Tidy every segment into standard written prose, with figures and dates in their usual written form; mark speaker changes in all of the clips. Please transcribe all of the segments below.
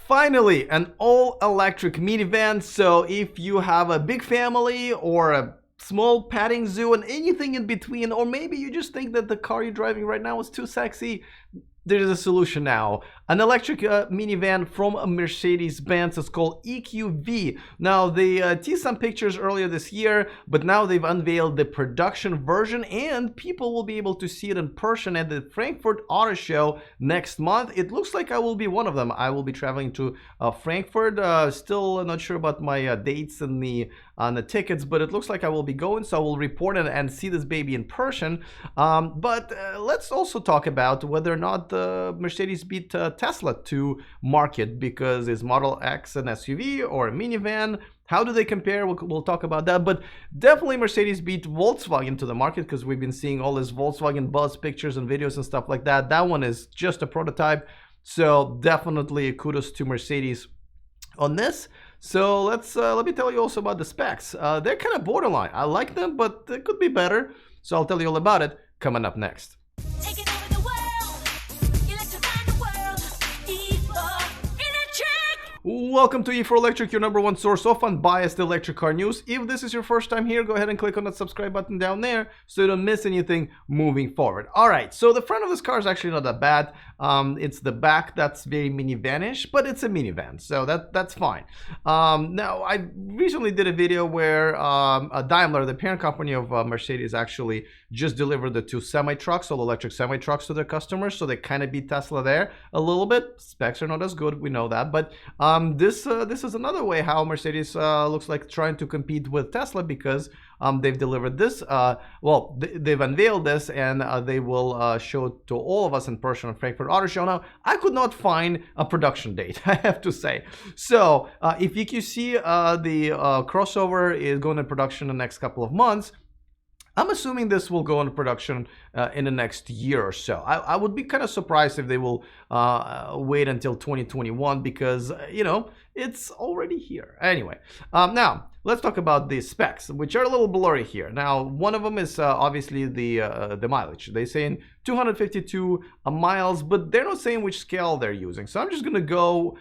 Speaker 1: Finally, an all-electric minivan. So if you have a big family or a small petting zoo and anything in between, or maybe you just think that the car you're driving right now is too sexy, there's a solution now. An electric minivan from a Mercedes-Benz. It's called EQV. Now, they teased some pictures earlier this year, but now they've unveiled the production version, and people will be able to see it in person at the Frankfurt Auto Show next month. It looks like I will be one of them. I will be traveling to Frankfurt. Still not sure about my dates and the tickets, but it looks like I will be going, so I will report it and see this baby in person. But let's also talk about whether or not Mercedes beat Tesla to market, because is Model X an SUV or a minivan? How do they compare? We'll talk about that. But definitely Mercedes beat Volkswagen to the market, because we've been seeing all this Volkswagen Buzz pictures and videos and stuff like that. That one is just a prototype. So definitely kudos to Mercedes on this. So let me tell you also about the specs. They're kind of borderline. I like them, but they could be better. So I'll tell you all about it coming up next. Welcome to E4Electric, your number one source of unbiased electric car news. If this is your first time here, go ahead and click on that subscribe button down there so you don't miss anything moving forward. All right, so the front of this car is actually not that bad. It's the back that's very minivanish, but it's a minivan, so that's fine. Now, I recently did a video where Daimler, the parent company of Mercedes, actually just delivered the two semi-trucks, all electric semi-trucks to their customers, so they kind of beat Tesla there a little bit. Specs are not as good, we know that, but this is another way how Mercedes looks like trying to compete with Tesla, because they've delivered this. Well, they've unveiled this, and they will show it to all of us in person at Frankfurt Auto Show. Now, I could not find a production date, I have to say. So if you can see the crossover is going to production in the next couple of months, I'm assuming this will go into production in the next year or so. I would be kind of surprised if they will wait until 2021, because, you know, it's already here. Anyway, now let's talk about the specs, which are a little blurry here. Now, one of them is obviously the mileage. They're saying 252 miles, but they're not saying which scale they're using. So I'm just going to go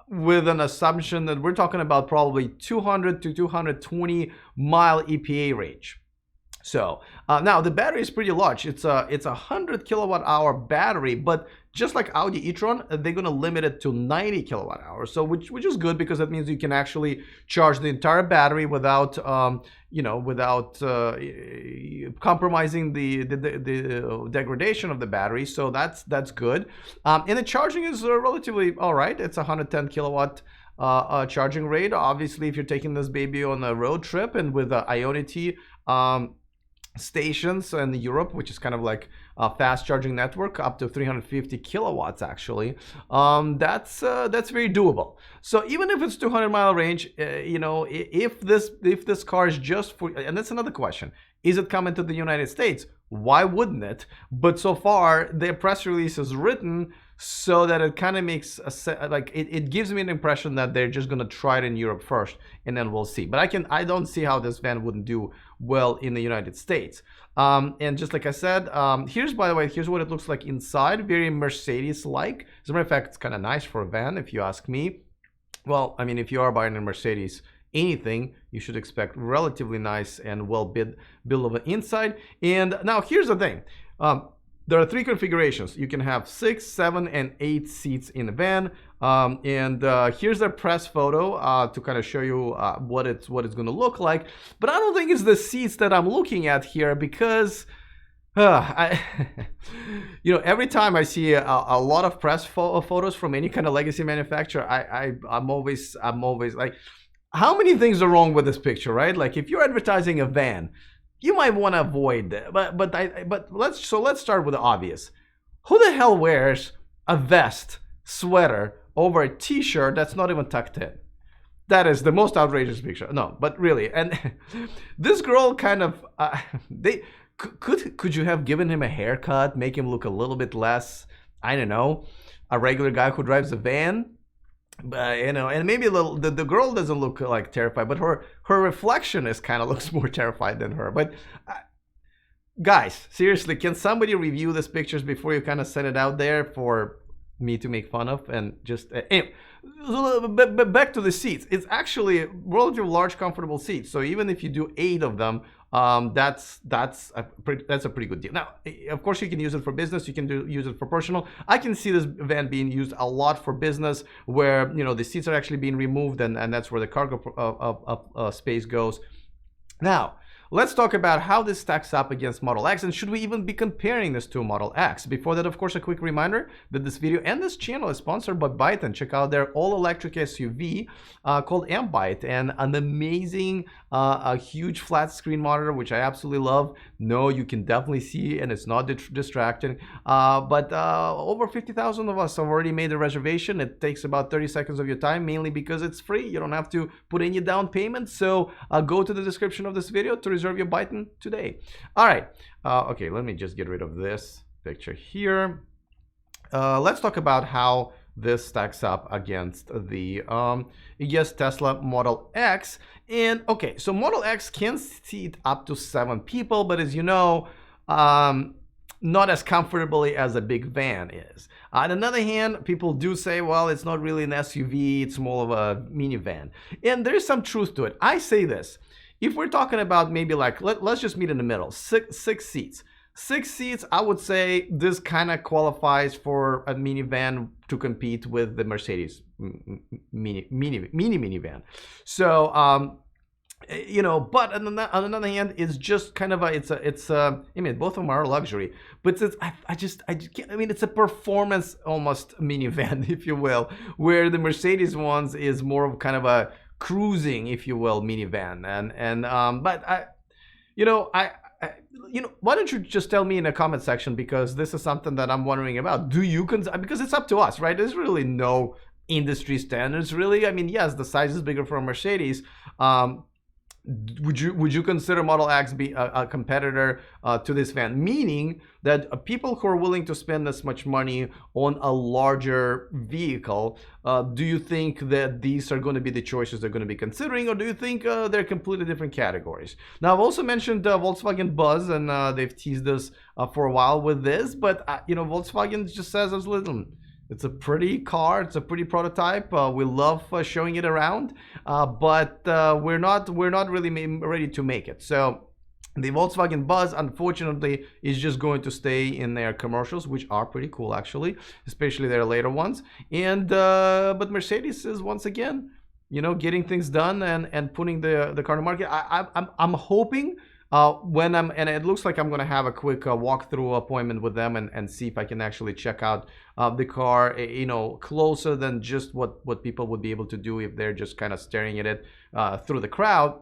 Speaker 1: with an assumption that we're talking about probably 200 to 220 mile EPA range. So now the battery is pretty large. It's a 100 kilowatt hour battery, but just like Audi e-tron, they're going to limit it to 90 kilowatt hours. So which is good, because that means you can actually charge the entire battery without compromising the degradation of the battery. So that's good. And the charging is relatively all right. It's 110 kilowatt charging rate. Obviously, if you're taking this baby on a road trip and with Ionity stations in Europe, which is kind of like a fast charging network, up to 350 kilowatts actually, that's very doable. So even if it's 200-mile range, you know, if this car is just for, and that's another question, is it coming to the United States? Why wouldn't it? But so far their press release is written so that it kind of makes it gives me an impression that they're just going to try it in Europe first, and then we'll see. But I don't see how this van wouldn't do well in the United States. And just like I said, by the way, here's what it looks like inside. Very Mercedes-like. As a matter of fact, it's kind of nice for a van, if you ask me. Well, I mean, if you are buying a Mercedes anything, you should expect relatively nice and well built of an inside. And now here's the thing. There are three configurations. You can have 6, 7, and 8 seats in the van. Here's their press photo to kind of show you what it's going to look like. But I don't think it's the seats that I'm looking at here, because you know, every time I see a lot of press photos from any kind of legacy manufacturer, I'm always like, how many things are wrong with this picture, right? Like, if you're advertising a van, you might want to avoid that. But let's start with the obvious. Who the hell wears a vest, sweater over a t-shirt that's not even tucked in? That is the most outrageous picture. No, but really, and this girl kind of could you have given him a haircut, make him look a little bit less, I don't know, a regular guy who drives a van? You know, and maybe a little, the girl doesn't look like terrified, but her reflection is kind of looks more terrified than her. But guys, seriously, can somebody review these pictures before you kind of send it out there for me to make fun of? And just anyway, But back to the seats. It's actually a relatively large, comfortable seat. So even if you do 8 of them, that's a pretty good deal. Now, of course, you can use it for business. You can use it for personal. I can see this van being used a lot for business, where the seats are actually being removed, and that's where the cargo space goes. Now, let's talk about how this stacks up against Model X, and should we even be comparing this to Model X? Before that, of course, a quick reminder that this video and this channel is sponsored by Byte, and check out their all-electric SUV called Byte, and an amazing, a huge flat screen monitor, which I absolutely love. No, you can definitely see, and it's not distracting. But over 50,000 of us have already made a reservation. It takes about 30 seconds of your time, mainly because it's free. You don't have to put any down payment. So go to the description of this video to reserve your Byton today. All right. Okay, let me just get rid of this picture here. Let's talk about how this stacks up against the Tesla Model X. And okay, so Model X can seat up to 7 people, but as you know, not as comfortably as a big van is. On the other hand, people do say, well, it's not really an SUV, it's more of a minivan. And there's some truth to it. I say this. If we're talking about maybe like, let's just meet in the middle, six seats. 6 seats, I would say this kind of qualifies for a minivan to compete with the Mercedes minivan. So, but on the other hand, it's just kind of I mean, both of them are luxury, but I just can't, I mean, it's a performance almost minivan, if you will, where the Mercedes ones is more of kind of a cruising, if you will, minivan. Why don't you just tell me in the comment section, because this is something that I'm wondering about. Do you because it's up to us, right? There's really no industry standards, really. I mean, yes, the size is bigger for a Mercedes. Would you consider Model X be a competitor to this van? Meaning that people who are willing to spend this much money on a larger vehicle, do you think that these are going to be the choices they're going to be considering, or do you think they're completely different categories? Now, I've also mentioned Volkswagen Buzz, and they've teased us for a while with this, but Volkswagen just says, listen, it's a pretty car. It's a pretty prototype. We love showing it around, but we're not really ready to make it. So the Volkswagen Buzz, unfortunately, is just going to stay in their commercials, which are pretty cool, actually, especially their later ones. And but Mercedes is once again, getting things done and putting the car in the market. I'm hoping. And it looks like I'm going to have a quick walkthrough appointment with them and see if I can actually check out the car, closer than just what people would be able to do if they're just kind of staring at it through the crowd.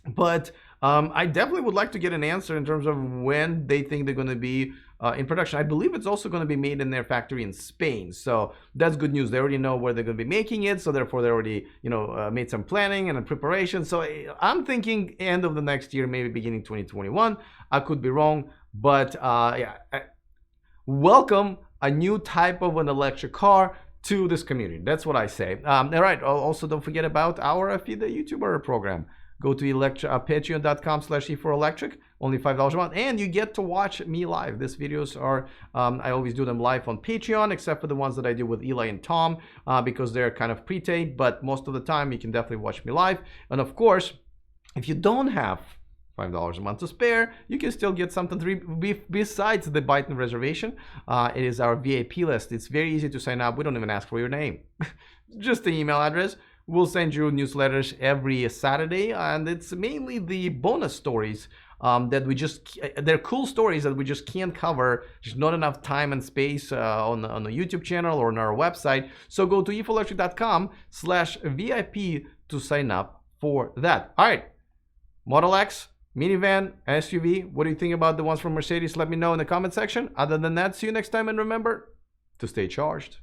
Speaker 1: But I definitely would like to get an answer in terms of when they think they're going to be in production. I believe it's also going to be made in their factory in Spain. So that's good news. They already know where they're going to be making it. So therefore, they already, made some planning and preparation. So I'm thinking end of the next year, maybe beginning 2021. I could be wrong. But welcome a new type of an electric car to this community. That's what I say. All right. Also, don't forget about our Feed the YouTuber program. Go to patreon.com/E4Electric, only $5 a month, and you get to watch me live. These videos are, I always do them live on Patreon, except for the ones that I do with Eli and Tom, because they're kind of pre-taped, but most of the time you can definitely watch me live. And of course, if you don't have $5 a month to spare, you can still get something besides the Byton reservation. It is our VIP list. It's very easy to sign up. We don't even ask for your name. Just the email address. We'll send you newsletters every Saturday, and it's mainly the bonus stories that they're cool stories that we just can't cover. There's not enough time and space on the YouTube channel or on our website. So go to efoelectric.com/VIP to sign up for that. All right, Model X, minivan, SUV. What do you think about the ones from Mercedes? Let me know in the comment section. Other than that, see you next time, and remember to stay charged.